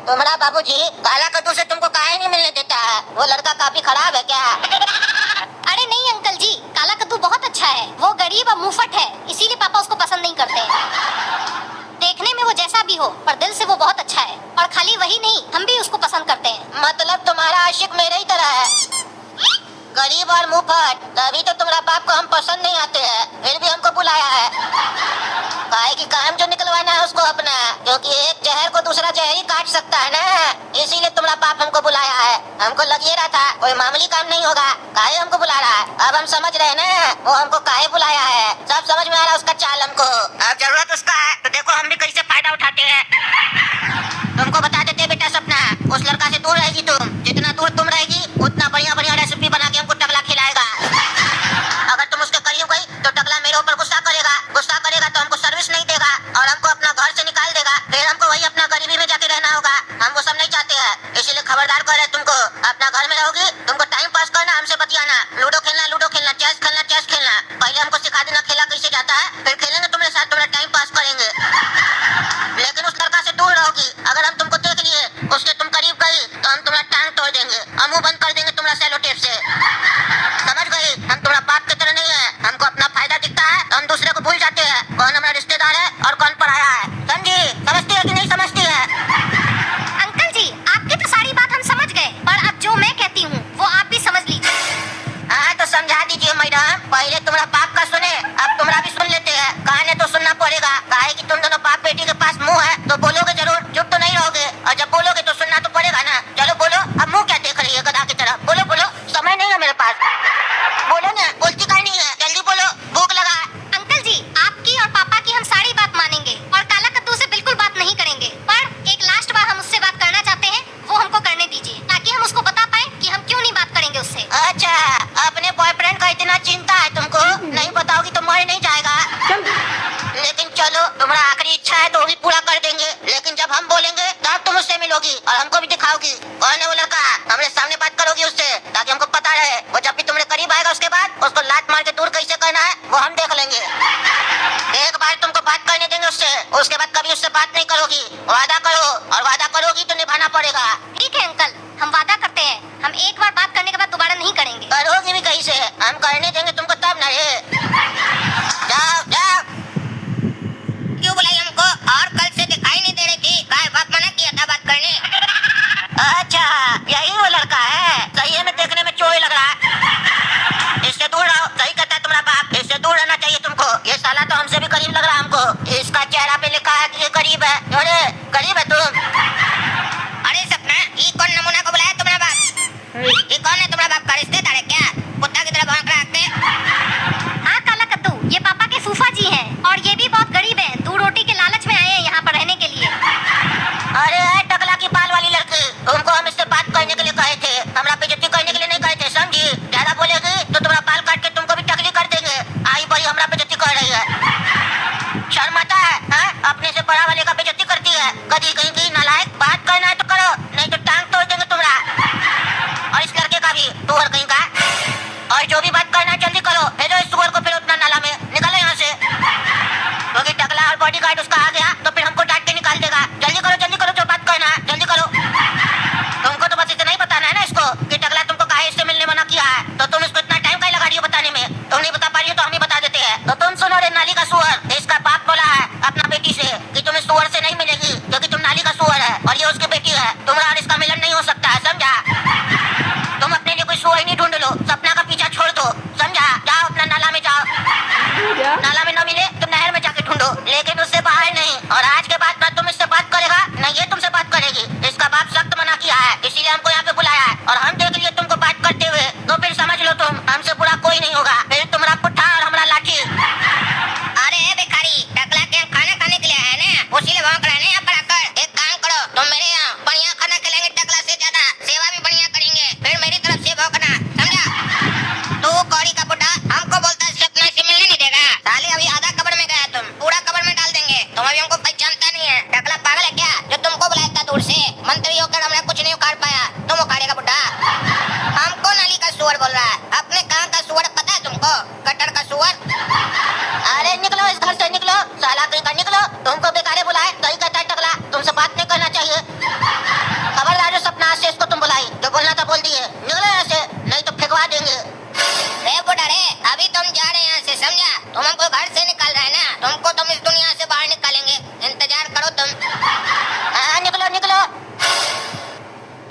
तुम्हारा बाबूजी काला कद्दू से तुमको काहे नहीं मिलने देता है? वो लड़का काफी खराब है क्या? अरे नहीं अंकल जी, काला कद्दू बहुत अच्छा है। वो गरीब और मुफ्त है, इसीलिए पापा उसको पसंद नहीं करते। देखने में वो जैसा भी हो, पर दिल से वो बहुत अच्छा है। और खाली वही नहीं, हम भी उसको पसंद करते हैं। मतलब तुम्हारा आशिक मेरे ही तरह है, गरीब और मुफ्त। तभी तो तुम्हारा बाप को हम पसंद नहीं आते हैं, फिर भी हमको बुलाया है। काहे की काम जो निकलवाना है उसको अपना, क्योंकि एक जहर को दूसरा जहर ही काट सकता है ना। इसीलिए तुम्हारा बाप हमको बुलाया है। हमको लग ये रहा था कोई मामूली काम नहीं होगा, काहे हमको बुला रहा है। अब हम समझ रहे हैं ना वो हमको काहे बुलाया है। सब समझ में आ रहा है उसका चाल हमको। अब जरूरत उसका है तो देखो हम भी कैसे फायदा उठाते हैं। तुमको बता देते बेटा सपना, उस लड़का से दूर रहेगी तुम। जितना दूर तुम रहेगी उतना बढ़िया बढ़िया रेसिपी बना के हमको टकला खिलाएगा। अगर तुम उसके करीब गई तो टकला मेरे ऊपर गुस्सा करेगा तो हमको सर्विस नहीं देगा और हमको अपना घर से निकाल देगा। फिर हमको वही अपना गरीबी में जाके रहना होगा। हम वो सब नहीं चाहते हैं, इसीलिए खबरदार कर रहे तुमको। अपना घर में रहोगी, तुमको टाइम पास करना, हमसे बतियाना, लूडो खेलना, चेस खेलना। पहले हमको सिखा देना खेला कैसे जाता है, फिर खेलेंगे तुम्हारे साथ, तुम्हारा टाइम पास करेंगे। लेकिन उस लड़का से दूर रहोगी। अगर हम तुमको देख लिए, उसके तुम करीब गई तो हम तुम्हारा टांग तोड़ देंगे, हम मुंह बंद कर देंगे तुम्हारा सेलो टेप से। समझ गई? हम तुम्हारा बाप की तरह नहीं है। हमको अपना फायदा दिखता है तो हम दूसरे को भूल जाते हैं कौन हमारा रिश्तेदार है और कौन पराया है। समझी? समझती है कि नहीं समझती है? अंकल जी, आपकी तो सारी बात हम समझ गए, पर अब जो मैं कहती हूँ वो आप भी समझ लीजिए। हाँ तो समझा दीजिए मैडम। पहले तुम्हारा बाप का सुने, अब तुम्हारा भी सुन लेते हैं। कहने तो सुनना पड़ेगा, काहे कि तुम दोनों बाप बेटी के पास मुंह है तो बोलोगे जरूर, चुप तो नहीं रहोगे। और जब बोलोगे तो सुनना तो पड़ेगा ना। चलो बोलो, अब मुंह क्या देख रही है गधा की तरह? बोलो बोलो, समय नहीं है मेरे पास। बोलो ना, बोलती काहे नहीं है? जल्दी बोलो, भूख लगा। अंकल जी, आपकी और पापा की हम सारी बात मानेंगे और काला कद्दू से बिल्कुल बात नहीं करेंगे। पर एक लास्ट बार हम उससे बात करना चाहते हैं, वो हमको करने दीजिए ताकि हम उसको बता पाए कि हम क्यों नहीं बात करेंगे उससे। अच्छा, अपने बॉयफ्रेंड का इतना चिंता है तुमको? नहीं बताओगी तो मर नहीं जाएगा। लेकिन चलो, तुम्हारा आखिरी इच्छा है तो वो भी पूरा कर देंगे। लेकिन जब हम बोलेंगे तब तुम उससे मिलोगी और हमको भी दिखाओगी कौन है वो लड़का। हमारे सामने बात करोगी उससे, ताकि हमको पता रहे। वो जब भी तुम्हारे करीब आएगा उसके बाद उसको लात मार के दूर कैसे करना है वो हम देख लेंगे। एक बार तुमको बात करने देंगे उससे, उसके बाद कभी उससे बात नहीं करोगी। वादा करो, और वादा करोगी तो निभाना पड़ेगा। ठीक है अंकल, हम वादा करते हैं, हम एक बार बात करने के बाद दोबारा नहीं करेंगे। करोगी भी कैसे? हम करने देंगे तुमको तब ना रे। जाओ जाओ। क्यों बुलाई हमको? और कल से दिखाई नहीं दे रही थी, काय बाप मना किया था बात करने। अच्छा, यही वो लड़का है।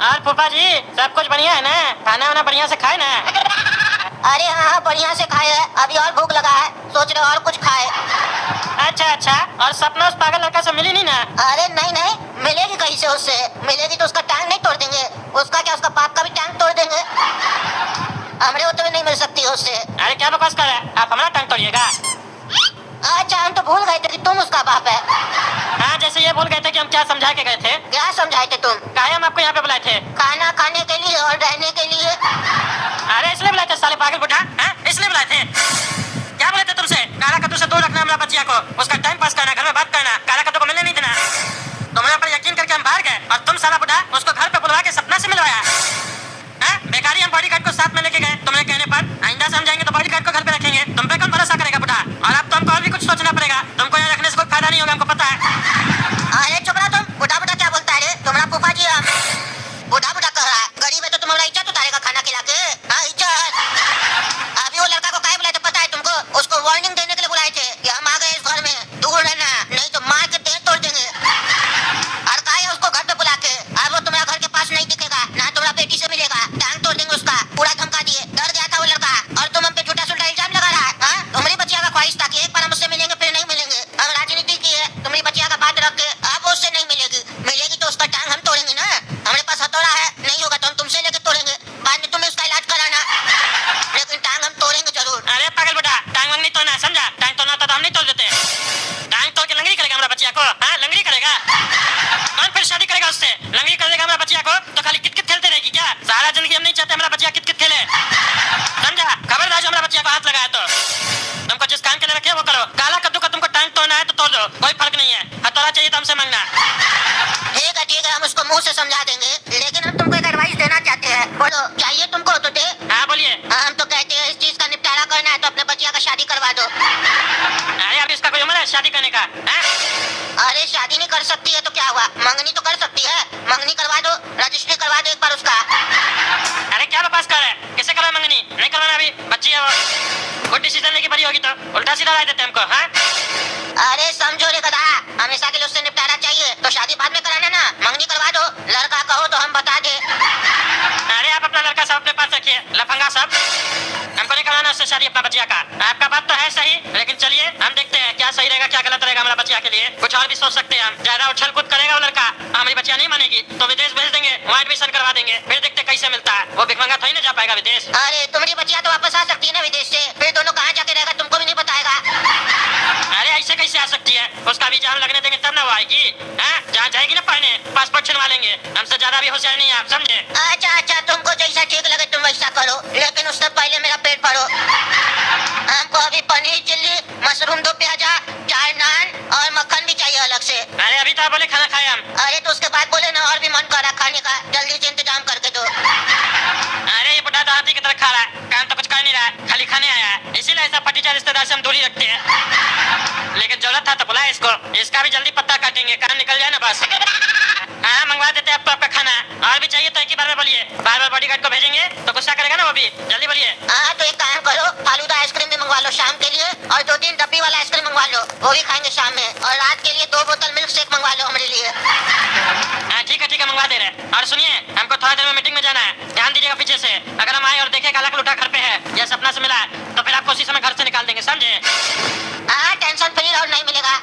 और फूफा जी सब कुछ बढ़िया है ना? खाना वाना बढ़िया से खाए ना? अरे हाँ बढ़िया से खाए है, अभी और भूख लगा है, सोच रहे और कुछ खाए। अच्छा और सपना उस पागल लड़का से मिली नहीं ना? अरे नहीं, मिलेगी कहीं से उससे, मिलेगी तो उसका टांग नहीं तोड़ देंगे, उसका क्या उसका बाप का भी टांग तोड़ देंगे। हमरे होते हुए नहीं मिल सकती है उससे। अरे क्या बकवास कर रहे हैं? आप हमारा टांग तोड़िएगा? अच्छा हम तो भूल गए थे कि तुम उसका बाप है। हाँ जैसे ये भूल गए थे कि हम क्या समझा के गए थे। क्या समझाए थे तुम? काहे हम आपको यहाँ पे बुलाए थे? खाना खाने के लिए और रहने के लिए। अरे इसलिए बुलाए थे साले पागल बुढ़ा, इसलिए बुलाए थे। क्या बोले थे तुमसे? काला कद्दू से दूर रखना हमारा बच्चिया को, उसका टाइम पास करना, घर में बात करना, काला कद्दू को मिलने नहीं देना। तुम्हारे पर यकीन करके हम बाहर गए और तुम साला बुढ़ा उसको घर पे बुलवा के सपना से मिलवाया। बेकारी हम बॉडीगार्ड को साथ में लेके गए तुम्हारे कहने पर। आइंदा समझाएंगे तो बॉडीगार्ड को घर पे रखेंगे, तुम पे कौन भरोसा करेगा बुढ़ा? और अब तो हमको और भी कुछ सोचना पड़ेगा, तुमको यहाँ रखने से कोई फायदा नहीं होगा, हमको पता है। अरे चुप रहो तुम, बुढ़ा क्या बोलता है रे? तुम्हारा फूफा जी बुढ़ा कह रहा है, गरीब है तो तुम्हारा इज्जत उतारेगा खाना खिला के। हाँ इज्जत। अभी वो लड़का को काहे बुलाए थे पता है तुमको? उसको वार्निंग देने के लिए बुलाए थे कि हम आ गए इस घर में, दूर रहना नहीं तो मार के देह तोड़ देंगे। और काहे उसको घर पे बुला के? अब वो तुम्हारा घर के पास नहीं दिखेगा, ना तुम्हारा बेटी से मिलेगा, टांग तोड़ देंगे उसका। पूरा धमका दिए, डर गया था वो लड़का, और तुम हम पे झूठा सुल्टा इल्जाम लगा रहा है। तुम्हारी बच्चिया का ख्वाहिश था कि एक बार हम उससे मिलेंगे फिर नहीं मिलेंगे। हम राजनीति की है, तुम्हारी बच्चिया का बात रख के अब वो उससे नहीं मिलेगी तो उसका टांग हम तोड़ेंगे ना। हमारे पास हथौड़ा है, नहीं होगा तो हम तुमसे लेके तोड़ेंगे, बाद में तुम्हें उसका इलाज कराना, लेकिन टांग हम तोड़ेंगे जरूर। अरे पागल बुढ़ा, टांग वांग नहीं तोड़ना, समझा? टांग तोड़ना होता तो हम नहीं तोड़ देते। टांग तोड़ के लंगड़ी करेगा हमारा बच्चिया को? लंगड़ी करेगा? कौन फिर शादी करेगा उससे? लंगड़ी कर देगा हमारा बच्चिया को तो खाली कित खेलते रहेगी क्या? सारा जिंदगी हम नहीं चाहते हमारा बच्चिया कित खेले, समझा? खबरदार जो हमारा बच्चिया को हाथ लगाया तो तुमको जिस काम के लिए रखे वो करो। काला कद्दू का तुमको टांग तोड़ना है तो तोड़ दो, कोई फर्क नहीं है। हथौड़ा चाहिए तो हमसे मांगना। ठीक है हम उसको मुंह से समझा देंगे, लेकिन हम तुमको एक एडवाइस देना चाहते हैं। बोलो चाहिए तुमको तो दे। हाँ बोलिए। हम तो कहते हैं इस चीज का निपटारा करना है तो अपने बच्चिया का शादी करवा दो। अरे अभी इसका कोई उम्र है शादी करने का? अरे शादी नहीं कर सकती है तो क्या हुआ, मंगनी तो कर सकती है, मंगनी करवा दो, रजिस्ट्री करवा दो एक बार उसका। अरे क्या बकवास कर रहे हैं? कैसे करवाए मंगनी? नहीं करवाना, अभी बच्ची है वो, गुड डिसीजन लेके बड़ी होगी तो उल्टा सीधा राय देते हमको। अरे समझो रे गधा, हमेशा के लिए उससे निपटारा चाहिए तो शादी बाद में कराना ना, मंगनी करवा दो। लड़का कहो तो हम बता दे। अरे आप अपना लड़का सब अपने पास रखिए, लफंगा सब। हमको नहीं कराना उससे शादी अपना बच्चिया का। आपका बात तो है सही, लेकिन चलिए हम देखते हैं क्या सही रहेगा क्या गलत रहेगा हमारा बच्चिया के लिए। कुछ और भी सोच सकते हैं हम। ज्यादा उछल कूद करेगा वो लड़का, हमारी बच्चिया नहीं मानेगी तो विदेश भेज देंगे, वहाँ एडमिशन करवा देंगे, फिर देखते कैसे मिलता है। वो भिखमंगा थोड़ी ना जा पाएगा विदेश। अरे तुम्हारी बच्चिया तो वापस आ सकती है ना विदेश से, फिर दोनों कहाँ जाके रहेगा तुमको भी नहीं बताएगा। अरे ऐसे कैसे आ सकती है? उसका वीजा हम लगने देंगे तब ना वो आएगी। जहाँ जाएगी ना पढ़ने, पासपोर्ट छिनवा लेंगे। हमसे ज्यादा भी होशियार नहीं है आप, समझे? अच्छा तुमको जैसा ठीक लगे तुम वैसा करो, लेकिन उससे पहले मेरा पेट भरो। हमको अभी पनीर चिल्ली, मशरूम 2 प्याजा, 4 नान और मक्खन भी चाहिए अलग से। अरे अभी तो आप बोले खाना खाए हम। अरे तो उसके बाद बोले ना और भी मन कर रहा खाने का, जल्दी से इंतजाम करके दो। अरे ये बुढ़ा तो हाथी की तरह खा रहा है, काम तो कुछ कर नहीं रहा है, खाली खाने आया है। इसीलिए ऐसा फटीचा रिश्तेदार से हम दूरी रखते हैं। लेकिन जरूरत था तो बुलाए इसको, इसका भी जल्दी पत्ता काटेंगे, काम निकल जाए ना बस। हाँ मंगवा देते हैं अब तो आपका खाना। और भी चाहिए तो एक ही बार में बोलिए, बार बॉडीगार्ड को भेजेंगे तो गुस्सा करेगा ना वो भी। जल्दी बोलिए। हाँ तो एक काम करो, फालूदा आइसक्रीम भी मंगवा लो शाम के लिए, और 2-3 डब्बी वाला आइसक्रीम मंगवा लो, वो भी खाएंगे शाम में। और रात के लिए 2 बोतल मिल्क शेक मंगवा लो हमारे लिए। हाँ ठीक है मंगवा दे रहे। और सुनिए हमको थोड़ा देर में मीटिंग में जाना है, ध्यान दीजिएगा पीछे से। अगर हम आए और देखे काला लुटा घर पे है या सपना से मिला है तो फिर आपको उसी समय घर से निकाल देंगे, समझे? हाँ टेंशन फ्री और नहीं मिलेगा।